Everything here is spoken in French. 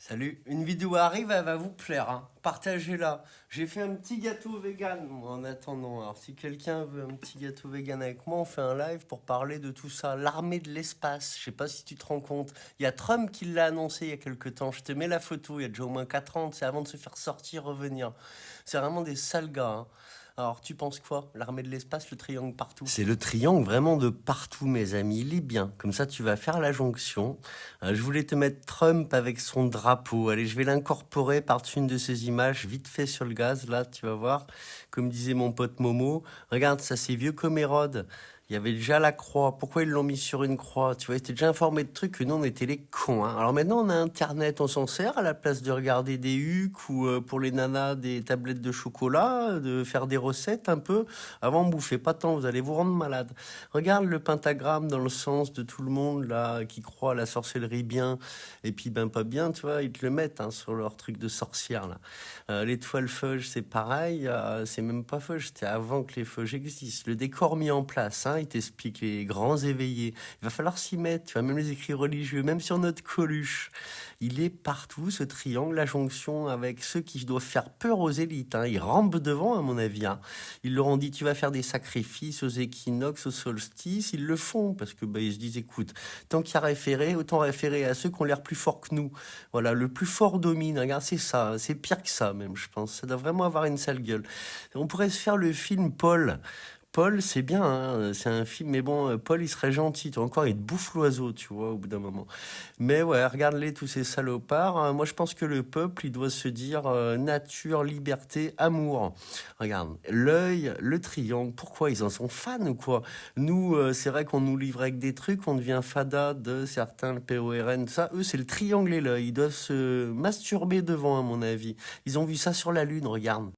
Salut, une vidéo arrive, elle va vous plaire, hein. Partagez-la. J'ai fait un petit gâteau vegan, moi, en attendant. Alors, si quelqu'un veut un petit gâteau vegan avec moi, on fait un live pour parler de tout ça. L'armée de l'espace, je sais pas si tu te rends compte. Il y a Trump qui l'a annoncé il y a quelques temps. Je te mets la photo, il y a déjà au moins 4 ans, c'est avant de se faire sortir, revenir. C'est vraiment des sales gars, hein. Alors, tu penses quoi? L'armée de l'espace, le triangle partout? C'est le triangle vraiment de partout, mes amis. Il est bien. Comme ça, tu vas faire la jonction. Je voulais te mettre Trump avec son drapeau. Allez, je vais l'incorporer par-dessus une de ces images, vite fait sur le gaz, là, tu vas voir. Comme disait mon pote Momo, regarde, ça c'est vieux comme Hérode. Il y avait déjà la croix. Pourquoi ils l'ont mis sur une croix? Tu vois, ils étaient déjà informés de trucs que nous, on était les cons, hein. Alors maintenant, on a Internet, on s'en sert à la place de regarder des hucs ou pour les nanas des tablettes de chocolat, de faire des recettes un peu. Avant, on bouffait pas tant, vous allez vous rendre malade. Regarde le pentagramme dans le sens de tout le monde là qui croit à la sorcellerie bien et puis ben pas bien, tu vois, ils te le mettent hein, sur leur truc de sorcière là. L'étoile feuge, c'est pareil, c'est même pas feuge, c'était avant que les feuges existent. Le décor mis en place, hein, il t'explique les grands éveillés. Il va falloir s'y mettre, tu vois, même les écrits religieux, même sur notre Coluche. Il est partout ce triangle, la jonction avec ceux qui doivent faire peur aux élites, hein. Ils rampent devant à mon avis, hein. Ils leur ont dit tu vas faire des sacrifices aux équinoxes, au solstice. Ils le font parce que bah, ils se disent écoute, tant qu'il y a référé, autant référer à ceux qui ont l'air plus forts que nous. Voilà, le plus fort domine. Regarde, c'est ça, c'est pire que ça même, je pense. Ça doit vraiment avoir une sale gueule. On pourrait se faire le film Paul. Paul, c'est bien, hein, c'est un film, mais bon, Paul, il serait gentil. Toi, encore, il te bouffe l'oiseau, tu vois, au bout d'un moment. Mais ouais, regarde-les, tous ces salopards. Moi, je pense que le peuple, il doit se dire nature, liberté, amour. Regarde, l'œil, le triangle, pourquoi ils en sont fans ou quoi? Nous, c'est vrai qu'on nous livre avec des trucs, on devient fada de certains, le PORN, ça. Eux, c'est le triangle et l'œil. Ils doivent se masturber devant, à mon avis. Ils ont vu ça sur la Lune, regarde.